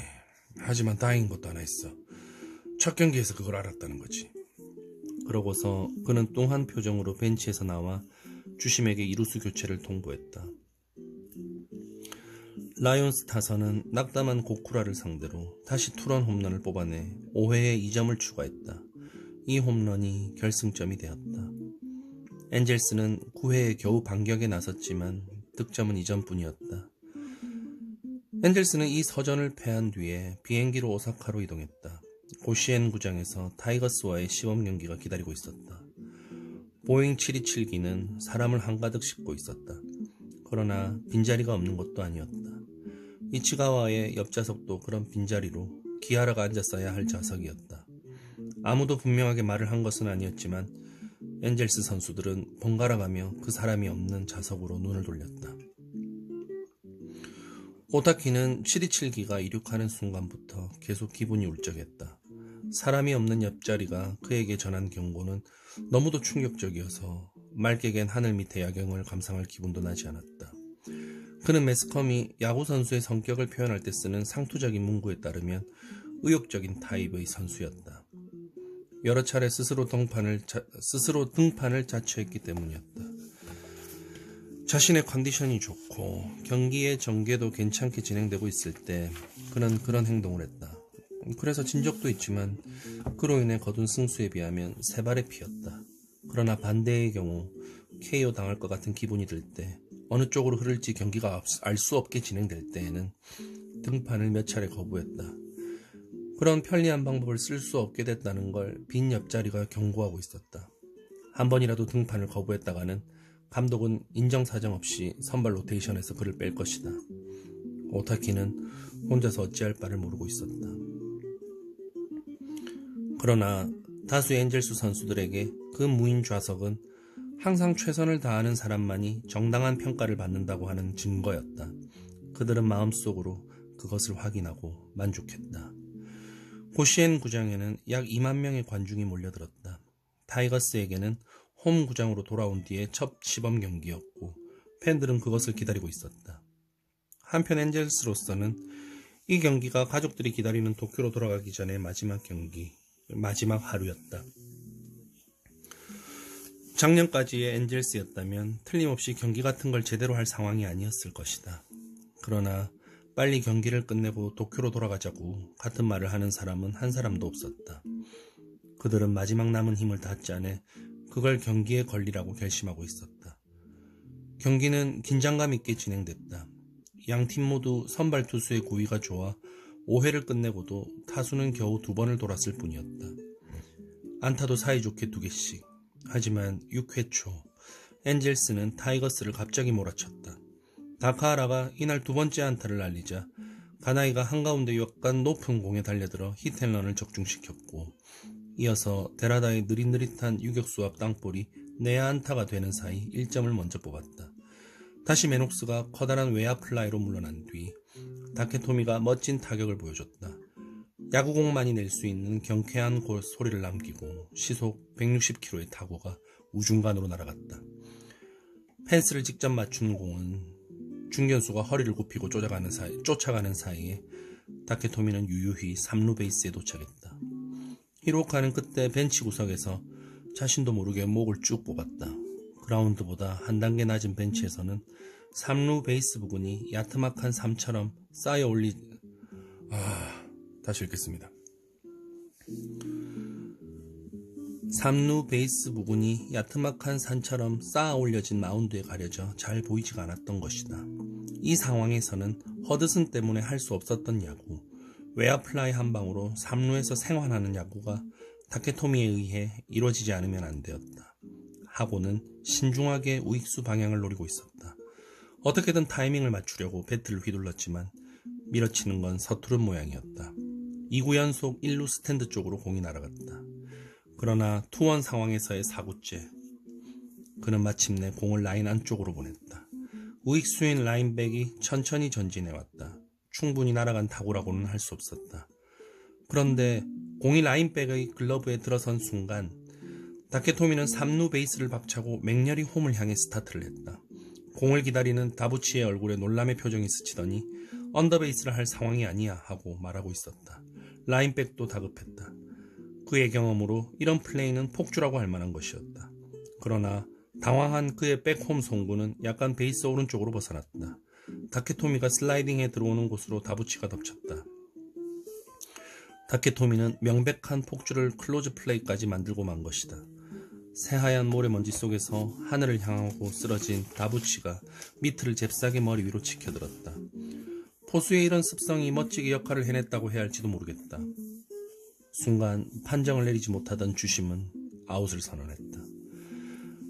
[SPEAKER 1] 하지만 다행인 것도 하나 있어. 첫 경기에서 그걸 알았다는 거지. 그러고서 그는 뚱한 표정으로 벤치에서 나와 주심에게 이루수 교체를 통보했다. 라이온스 타선은 낙담한 고쿠라를 상대로 다시 투런 홈런을 뽑아내 5회에 2점을 추가했다. 이 홈런이 결승점이 되었다. 엔젤스는 9회에 겨우 반격에 나섰지만 득점은 2점뿐이었다. 엔젤스는 이 서전을 패한 뒤에 비행기로 오사카로 이동했다. 고시엔 구장에서 타이거스와의 시범 경기가 기다리고 있었다. 보잉 727기는 사람을 한가득 싣고 있었다. 그러나 빈자리가 없는 것도 아니었다. 이치가와의 옆좌석도 그런 빈자리로 기하라가 앉았어야 할 좌석이었다. 아무도 분명하게 말을 한 것은 아니었지만 엔젤스 선수들은 번갈아가며 그 사람이 없는 좌석으로 눈을 돌렸다. 오타키는 727기가 이륙하는 순간부터 계속 기분이 울적했다. 사람이 없는 옆자리가 그에게 전한 경고는 너무도 충격적이어서 말개겐 하늘 밑의 야경을 감상할 기분도 나지 않았다. 그는 매스컴이 야구선수의 성격을 표현할 때 쓰는 상투적인 문구에 따르면 의욕적인 타입의 선수였다. 여러 차례 스스로 등판을 자처했기 때문이었다. 자신의 컨디션이 좋고 경기의 전개도 괜찮게 진행되고 있을 때 그는 그런 행동을 했다. 그래서 진 적도 있지만 그로 인해 거둔 승수에 비하면 세 발의 피였다. 그러나 반대의 경우 KO 당할 것 같은 기분이 들 때, 어느 쪽으로 흐를지 경기가 알 수 없게 진행될 때에는 등판을 몇 차례 거부했다. 그런 편리한 방법을 쓸 수 없게 됐다는 걸 빈 옆자리가 경고하고 있었다. 한 번이라도 등판을 거부했다가는 감독은 인정사정 없이 선발 로테이션에서 그를 뺄 것이다. 오타키는 혼자서 어찌할 바를 모르고 있었다. 그러나 다수의 엔젤스 선수들에게 그 무인 좌석은 항상 최선을 다하는 사람만이 정당한 평가를 받는다고 하는 증거였다. 그들은 마음속으로 그것을 확인하고 만족했다. 고시엔 구장에는 약 2만 명의 관중이 몰려들었다. 타이거스에게는 홈 구장으로 돌아온 뒤에 첫 시범 경기였고 팬들은 그것을 기다리고 있었다. 한편 엔젤스로서는 이 경기가 가족들이 기다리는 도쿄로 돌아가기 전에 마지막 하루였다. 작년까지의 엔젤스였다면 틀림없이 경기 같은 걸 제대로 할 상황이 아니었을 것이다. 그러나 빨리 경기를 끝내고 도쿄로 돌아가자고 같은 말을 하는 사람은 한 사람도 없었다. 그들은 마지막 남은 힘을 다 짜내 그걸 경기에 걸리라고 결심하고 있었다. 경기는 긴장감 있게 진행됐다. 양 팀 모두 선발 투수의 고위가 좋아 5회를 끝내고도 타수는 겨우 2번을 돌았을 뿐이었다. 안타도 사이좋게 2개씩. 하지만 6회 초 엔젤스는 타이거스를 갑자기 몰아쳤다. 다카하라가 이날 2번째 안타를 날리자 가나이가 한가운데 약간 높은 공에 달려들어 히트앤런을 적중시켰고, 이어서 데라다의 느릿느릿한 유격수 앞 땅볼이 내야 안타가 되는 사이 1점을 먼저 뽑았다. 다시 메녹스가 커다란 외야 플라이로 물러난 뒤 다케토미가 멋진 타격을 보여줬다. 야구공만이 낼 수 있는 경쾌한 소리를 남기고 시속 160km의 타구가 우중간으로 날아갔다. 펜스를 직접 맞춘 공은 중견수가 허리를 굽히고 쫓아가는 사이에 다케토미는 유유히 3루 베이스에 도착했다. 히로카는 그때 벤치 구석에서 자신도 모르게 목을 쭉 뽑았다. 그라운드보다 한 단계 낮은 벤치에서는 3루 베이스 부근이 야트막한 산처럼
[SPEAKER 2] 다시 읽겠습니다.
[SPEAKER 1] 3루 베이스 부근이 야트막한 산처럼 쌓아 올려진 마운드에 가려져 잘 보이지가 않았던 것이다. 이 상황에서는 허드슨 때문에 할 수 없었던 야구, 외야 플라이 한 방으로 3루에서 생환하는 야구가 다케토미에 의해 이루어지지 않으면 안 되었다. 하고는 신중하게 우익수 방향을 노리고 있었다. 어떻게든 타이밍을 맞추려고 배트를 휘둘렀지만 밀어치는 건 서투른 모양이었다. 2구 연속 1루 스탠드 쪽으로 공이 날아갔다. 그러나 투원 상황에서의 4구째, 그는 마침내 공을 라인 안쪽으로 보냈다. 우익수인 라인백이 천천히 전진해왔다. 충분히 날아간 타구라고는 할 수 없었다. 그런데 공이 라인백의 글러브에 들어선 순간 다케토미는 3루 베이스를 박차고 맹렬히 홈을 향해 스타트를 했다. 공을 기다리는 다부치의 얼굴에 놀람의 표정이 스치더니 언더베이스를 할 상황이 아니야 하고 말하고 있었다. 라인백도 다급했다. 그의 경험으로 이런 플레이는 폭주라고 할 만한 것이었다. 그러나 당황한 그의 백홈 송구는 약간 베이스 오른쪽으로 벗어났다. 다케토미가 슬라이딩해 들어오는 곳으로 다부치가 덮쳤다. 다케토미는 명백한 폭주를 클로즈 플레이까지 만들고 만 것이다. 새하얀 모래먼지 속에서 하늘을 향하고 쓰러진 다부치가 미트를 잽싸게 머리 위로 치켜들었다. 포수의 이런 습성이 멋지게 역할을 해냈다고 해야 할지도 모르겠다. 순간 판정을 내리지 못하던 주심은 아웃을 선언했다.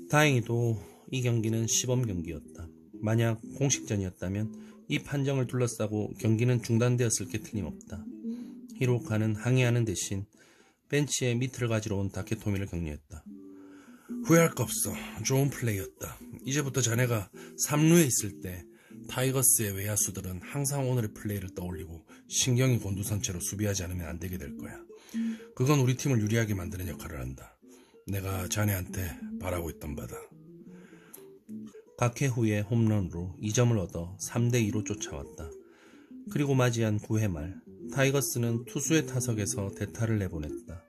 [SPEAKER 1] 다행히도 이 경기는 시범 경기였다. 만약 공식전이었다면 이 판정을 둘러싸고 경기는 중단되었을 게 틀림없다. 히로카는 항의하는 대신 벤치에 미트를 가지러 온 다케토미를 격려했다.
[SPEAKER 2] 후회할 거 없어. 좋은 플레이였다. 이제부터 자네가 3루에 있을 때 타이거스의 외야수들은 항상 오늘의 플레이를 떠올리고 신경이 곤두선 채로 수비하지 않으면 안 되게 될 거야. 그건 우리 팀을 유리하게 만드는 역할을 한다. 내가 자네한테 바라고 있던 바다.
[SPEAKER 1] 각회 후에 홈런으로 2점을 얻어 3대2로 쫓아왔다. 그리고 맞이한 9회 말 타이거스는 투수의 타석에서 대타를 내보냈다.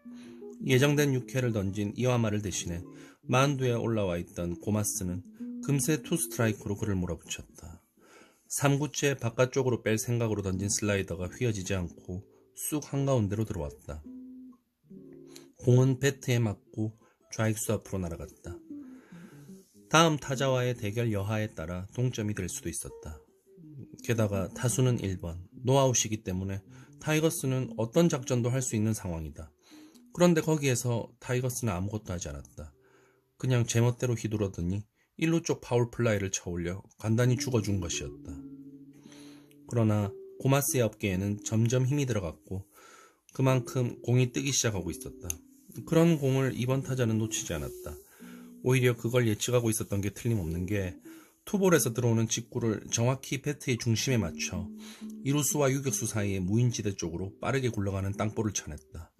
[SPEAKER 1] 예정된 6회를 던진 이와마를 대신해 마운드에 올라와 있던 고마스는 금세 투 스트라이크로 그를 몰아붙였다. 3구째 바깥쪽으로 뺄 생각으로 던진 슬라이더가 휘어지지 않고 쑥 한가운데로 들어왔다. 공은 배트에 맞고 좌익수 앞으로 날아갔다. 다음 타자와의 대결 여하에 따라 동점이 될 수도 있었다. 게다가 타수는 1번, 노아웃이기 때문에 타이거스는 어떤 작전도 할 수 있는 상황이다. 그런데 거기에서 타이거스는 아무것도 하지 않았다. 그냥 제멋대로 휘두르더니 1루 쪽 파울 플라이를 쳐올려 간단히 죽어준 것이었다. 그러나 고마스의 어깨에는 점점 힘이 들어갔고 그만큼 공이 뜨기 시작하고 있었다. 그런 공을 이번 타자는 놓치지 않았다. 오히려 그걸 예측하고 있었던 게 틀림없는 게 투볼에서 들어오는 직구를 정확히 배트의 중심에 맞춰 이루수와 유격수 사이의 무인지대 쪽으로 빠르게 굴러가는 땅볼을 쳐냈다.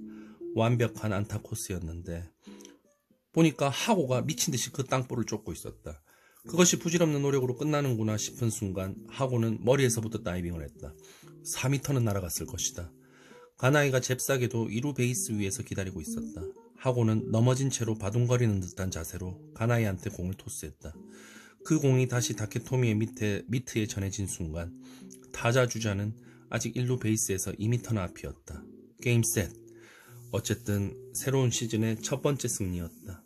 [SPEAKER 1] 완벽한 안타 코스였는데 보니까 하고가 미친듯이 그 땅볼을 쫓고 있었다. 그것이 부질없는 노력으로 끝나는구나 싶은 순간 하고는 머리에서부터 다이빙을 했다. 4m는 날아갔을 것이다. 가나이가 잽싸게도 2루 베이스 위에서 기다리고 있었다. 하고는 넘어진 채로 바둥거리는 듯한 자세로 가나이한테 공을 토스했다. 그 공이 다시 다케토미의 미트에 전해진 순간 타자 주자는 아직 1루 베이스에서 2m나 앞이었다. 게임 셋. 어쨌든 새로운 시즌의 첫 번째 승리였다.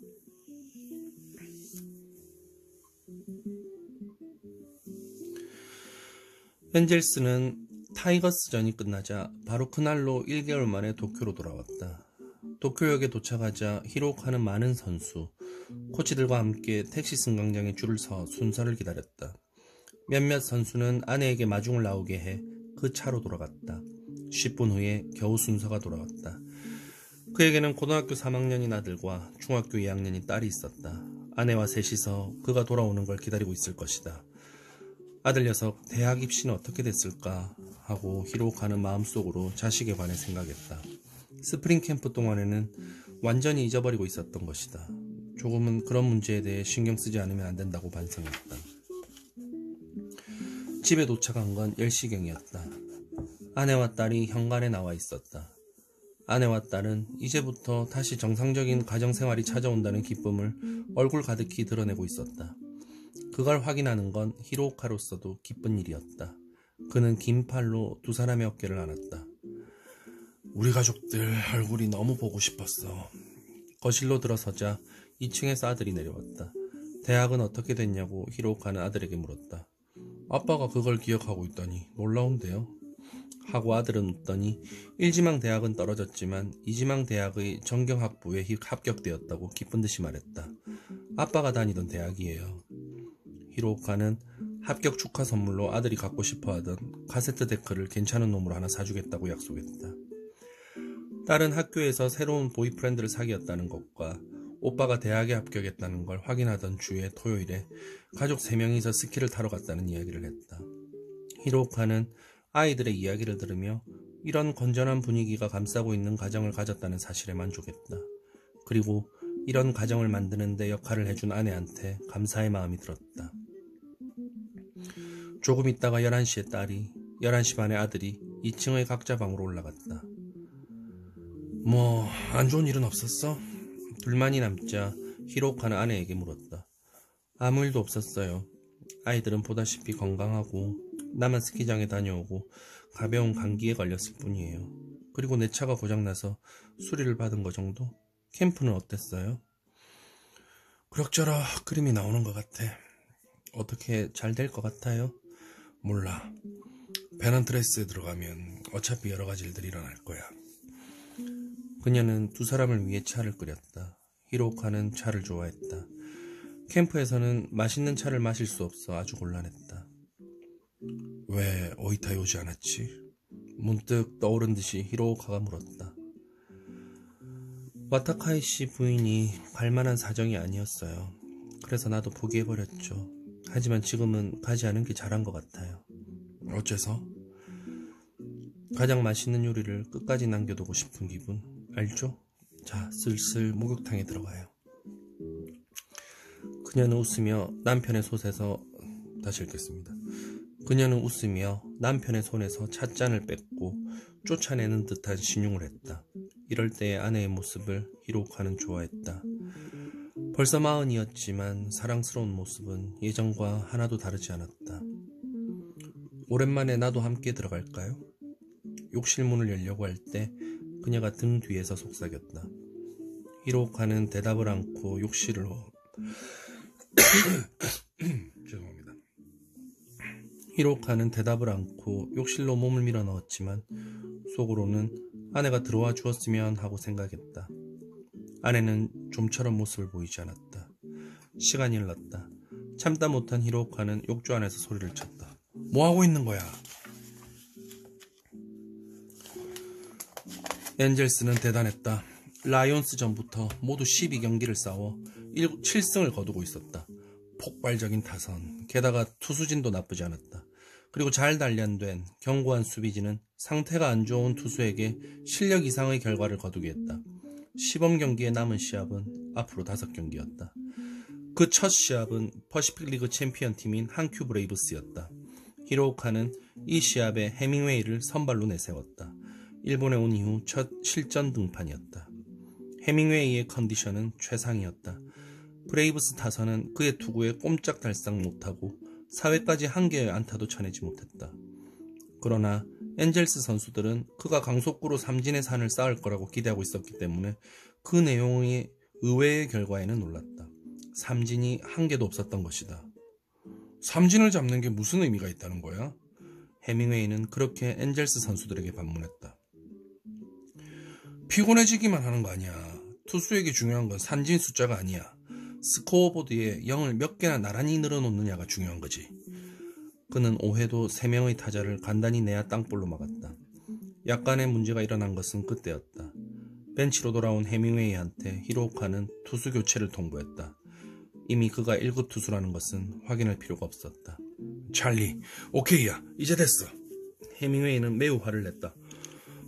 [SPEAKER 1] 엔젤스는 타이거스전이 끝나자 바로 그날로 1개월 만에 도쿄로 돌아왔다. 도쿄역에 도착하자 히로카는 많은 선수, 코치들과 함께 택시 승강장에 줄을 서 순서를 기다렸다. 몇몇 선수는 아내에게 마중을 나오게 해 그 차로 돌아갔다. 10분 후에 겨우 순서가 돌아왔다. 그에게는 고등학교 3학년인 아들과 중학교 2학년인 딸이 있었다. 아내와 셋이서 그가 돌아오는 걸 기다리고 있을 것이다. 아들 녀석 대학 입시는 어떻게 됐을까 하고 히로카는 마음속으로 자식에 관해 생각했다. 스프링 캠프 동안에는 완전히 잊어버리고 있었던 것이다. 조금은 그런 문제에 대해 신경 쓰지 않으면 안 된다고 반성했다. 집에 도착한 건 10시경이었다. 아내와 딸이 현관에 나와 있었다. 아내와 딸은 이제부터 다시 정상적인 가정생활이 찾아온다는 기쁨을 얼굴 가득히 드러내고 있었다. 그걸 확인하는 건 히로카로서도 기쁜 일이었다. 그는 긴 팔로 두 사람의 어깨를 안았다.
[SPEAKER 2] 우리 가족들 얼굴이 너무 보고 싶었어.
[SPEAKER 1] 거실로 들어서자 2층에서 아들이 내려왔다. 대학은 어떻게 됐냐고 히로카는 아들에게 물었다.
[SPEAKER 2] 아빠가 그걸 기억하고 있다니 놀라운데요.
[SPEAKER 1] 하고 아들은 웃더니 1지망 대학은 떨어졌지만 2지망 대학의 정경학부에 합격되었다고 기쁜 듯이 말했다. 아빠가 다니던 대학이에요. 히로카는 합격 축하 선물로 아들이 갖고 싶어하던 카세트 데크를 괜찮은 놈으로 하나 사주겠다고 약속했다. 딸은 학교에서 새로운 보이프렌드를 사귀었다는 것과 오빠가 대학에 합격했다는 걸 확인하던 주의 토요일에 가족 3명이서 스키를 타러 갔다는 이야기를 했다. 히로카는 아이들의 이야기를 들으며 이런 건전한 분위기가 감싸고 있는 가정을 가졌다는 사실에 만족했다. 그리고 이런 가정을 만드는 데 역할을 해준 아내한테 감사의 마음이 들었다. 조금 있다가 11시에 딸이, 11시 반에 아들이 2층의 각자 방으로 올라갔다.
[SPEAKER 2] 뭐 안 좋은 일은 없었어?
[SPEAKER 1] 둘만이 남자 히로카는 아내에게 물었다. 아무 일도 없었어요. 아이들은 보다시피 건강하고 나만 스키장에 다녀오고 가벼운 감기에 걸렸을 뿐이에요. 그리고 내 차가 고장나서 수리를 받은 거 정도? 캠프는 어땠어요?
[SPEAKER 2] 그럭저럭 그림이 나오는 것 같아.
[SPEAKER 1] 어떻게 잘 될 것 같아요?
[SPEAKER 2] 몰라. 페넌트레스에 들어가면 어차피 여러 가지 일들이 일어날 거야.
[SPEAKER 1] 그녀는 두 사람을 위해 차를 끓였다. 히로카는 차를 좋아했다. 캠프에서는 맛있는 차를 마실 수 없어 아주 곤란했다.
[SPEAKER 2] 왜 오이타에 오지 않았지?
[SPEAKER 1] 문득 떠오른 듯이 히로카가 물었다. 와타카이 씨 부인이 갈만한 사정이 아니었어요. 그래서 나도 포기해버렸죠. 하지만 지금은 가지 않은 게 잘한 것 같아요.
[SPEAKER 2] 어째서?
[SPEAKER 1] 가장 맛있는 요리를 끝까지 남겨두고 싶은 기분 알죠? 자, 슬슬 목욕탕에 들어가요. 그녀는 웃으며 남편의 손에서 다시 읽겠습니다. 그녀는 웃으며 남편의 손에서 찻잔을 뺏고 쫓아내는 듯한 신용을 했다. 이럴 때의 아내의 모습을 히로카는 좋아했다. 벌써 40이었지만 사랑스러운 모습은 예전과 하나도 다르지 않았다. 오랜만에 나도 함께 들어갈까요? 욕실 문을 열려고 할 때 그녀가 등 뒤에서 속삭였다. 히로카는 대답을 않고 욕실로
[SPEAKER 2] 죄송합니다.
[SPEAKER 1] 히로카는 대답을 않고 욕실로 몸을 밀어 넣었지만 속으로는 아내가 들어와 주었으면 하고 생각했다. 아내는 좀처럼 모습을 보이지 않았다. 시간이 흘렀다. 참다 못한 히로카는 욕조 안에서 소리를 쳤다.
[SPEAKER 2] 뭐하고 있는 거야?
[SPEAKER 1] 엔젤스는 대단했다. 라이온스전부터 모두 12경기를 싸워 7승을 거두고 있었다. 폭발적인 타선, 게다가 투수진도 나쁘지 않았다. 그리고 잘 단련된 견고한 수비진은 상태가 안 좋은 투수에게 실력 이상의 결과를 거두게 했다. 시범 경기에 남은 시합은 앞으로 5경기였다. 그 첫 시합은 퍼시픽 리그 챔피언 팀인 한큐 브레이브스였다. 히로카는 이 시합에 해밍웨이를 선발로 내세웠다. 일본에 온 이후 첫 실전 등판이었다. 해밍웨이의 컨디션은 최상이었다. 브레이브스 타선은 그의 투구에 꼼짝달싹 못하고 4회까지 한 개의 안타도 쳐내지 못했다. 그러나 엔젤스 선수들은 그가 강속구로 삼진의 산을 쌓을 거라고 기대하고 있었기 때문에 그 내용의 의외의 결과에는 놀랐다. 삼진이 한 개도 없었던 것이다.
[SPEAKER 2] 삼진을 잡는 게 무슨 의미가 있다는 거야?
[SPEAKER 1] 해밍웨이는 그렇게 엔젤스 선수들에게 반문했다.
[SPEAKER 2] 피곤해지기만 하는 거 아니야. 투수에게 중요한 건 삼진 숫자가 아니야. 스코어보드에 0을 몇 개나 나란히 늘어놓느냐가 중요한 거지.
[SPEAKER 1] 그는 5회도 3명의 타자를 간단히 내야 땅볼로 막았다. 약간의 문제가 일어난 것은 그때였다. 벤치로 돌아온 해밍웨이한테 히로카는 투수 교체를 통보했다. 이미 그가 1급 투수라는 것은 확인할 필요가 없었다.
[SPEAKER 2] 찰리, 오케이야. 이제 됐어.
[SPEAKER 1] 해밍웨이는 매우 화를 냈다.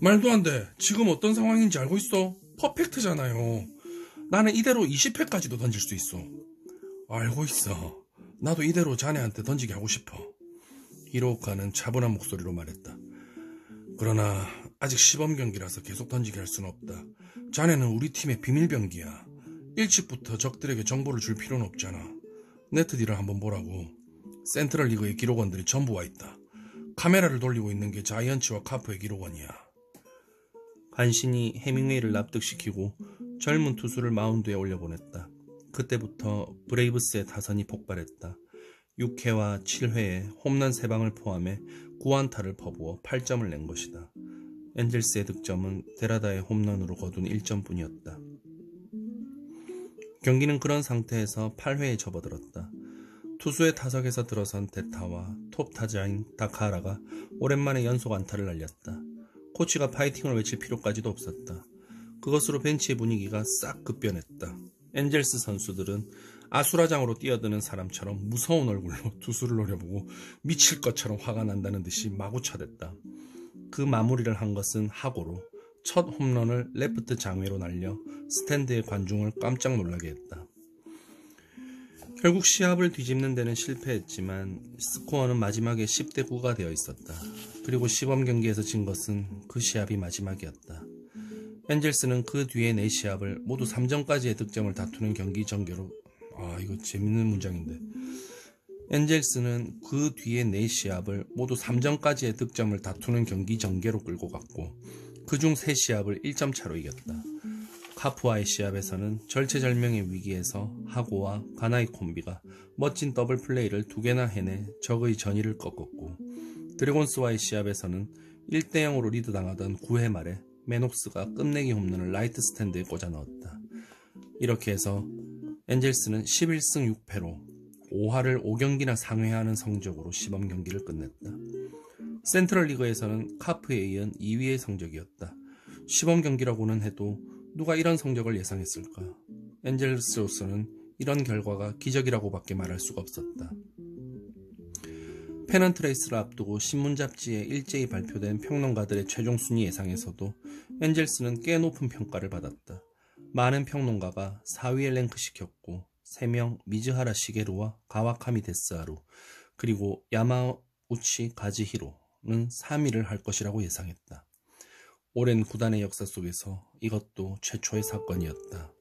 [SPEAKER 2] 말도 안 돼. 지금 어떤 상황인지 알고 있어? 퍼펙트잖아요. 나는 이대로 20회까지도 던질 수 있어. 알고 있어. 나도 이대로 자네한테 던지게 하고 싶어.
[SPEAKER 1] 히로카는 차분한 목소리로 말했다.
[SPEAKER 2] 그러나 아직 시범 경기라서 계속 던지게 할 수는 없다. 자네는 우리 팀의 비밀병기야. 일찍부터 적들에게 정보를 줄 필요는 없잖아. 네트디를 한번 보라고. 센트럴 리그의 기록원들이 전부 와 있다. 카메라를 돌리고 있는 게 자이언츠와 카프의 기록원이야.
[SPEAKER 1] 간신히 해밍웨이를 납득시키고 젊은 투수를 마운드에 올려보냈다. 그때부터 브레이브스의 타선이 폭발했다. 6회와 7회에 홈런 3방을 포함해 9안타를 퍼부어 8점을 낸 것이다. 엔젤스의 득점은 데라다의 홈런으로 거둔 1점뿐이었다. 경기는 그런 상태에서 8회에 접어들었다. 투수의 타석에서 들어선 데타와 톱 타자인 다카하라가 오랜만에 연속 안타를 날렸다. 코치가 파이팅을 외칠 필요까지도 없었다. 그것으로 벤치의 분위기가 싹 급변했다. 엔젤스 선수들은 아수라장으로 뛰어드는 사람처럼 무서운 얼굴로 투수를 노려보고 미칠 것처럼 화가 난다는 듯이 마구 쳐댔다. 그 마무리를 한 것은 하고로 첫 홈런을 레프트 장외로 날려 스탠드의 관중을 깜짝 놀라게 했다. 결국 시합을 뒤집는 데는 실패했지만 스코어는 마지막에 10대 9가 되어 있었다. 그리고 시범 경기에서 진 것은 그 시합이 마지막이었다. 엔젤스는 그 뒤에 4시합을 모두 3점까지의 득점을 다투는 경기 전개로 이거 재밌는 문장인데 엔젤스는 그 뒤에 4시합을 모두 3점까지의 득점을 다투는 경기 전개로 끌고 갔고 그중 3시합을 1점 차로 이겼다. 카프와의 시합에서는 절체절명의 위기에서 하고와 가나이 콤비가 멋진 더블 플레이를 2개나 해내 적의 전의를 꺾었고 드래곤스와의 시합에서는 1대0으로 리드당하던 9회 말에 매녹스가 끝내기 홈런을 라이트 스탠드에 꽂아 넣었다. 이렇게 해서 엔젤스는 11승 6패로 5할을 5경기나 상회하는 성적으로 시범 경기를 끝냈다. 센트럴 리그에서는 카프에 이은 2위의 성적이었다. 시범 경기라고는 해도 누가 이런 성적을 예상했을까? 엔젤스로서는 이런 결과가 기적이라고밖에 말할 수가 없었다. 페넌트 레이스를 앞두고 신문 잡지에 일제히 발표된 평론가들의 최종 순위 예상에서도 엔젤스는 꽤 높은 평가를 받았다. 많은 평론가가 4위에 랭크시켰고 3명 미즈하라 시게루와 가와카미 데스하루 그리고 야마우치 가즈히로는 3위를 할 것이라고 예상했다. 오랜 구단의 역사 속에서 이것도 최초의 사건이었다.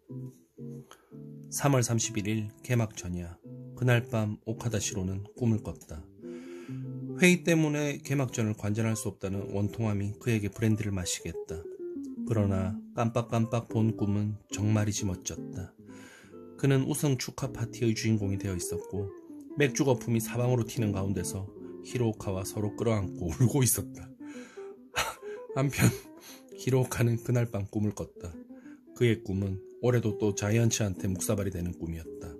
[SPEAKER 1] 3월 31일 개막 전이야. 그날 밤 오카다 시로는 꿈을 꿨다. 회의 때문에 개막전을 관전할 수 없다는 원통함이 그에게 브랜디를 마시게 했다. 그러나 깜빡깜빡 본 꿈은 정말이지 멋졌다. 그는 우승 축하 파티의 주인공이 되어 있었고 맥주 거품이 사방으로 튀는 가운데서 히로오카와 서로 끌어안고 울고 있었다. 한편 히로오카는 그날 밤 꿈을 꿨다. 그의 꿈은 올해도 또 자이언츠한테 묵사발이 되는 꿈이었다.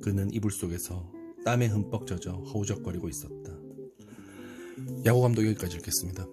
[SPEAKER 1] 그는 이불 속에서 땀에 흠뻑 젖어 허우적거리고 있었다.
[SPEAKER 2] 야구 감독 여기까지 읽겠습니다.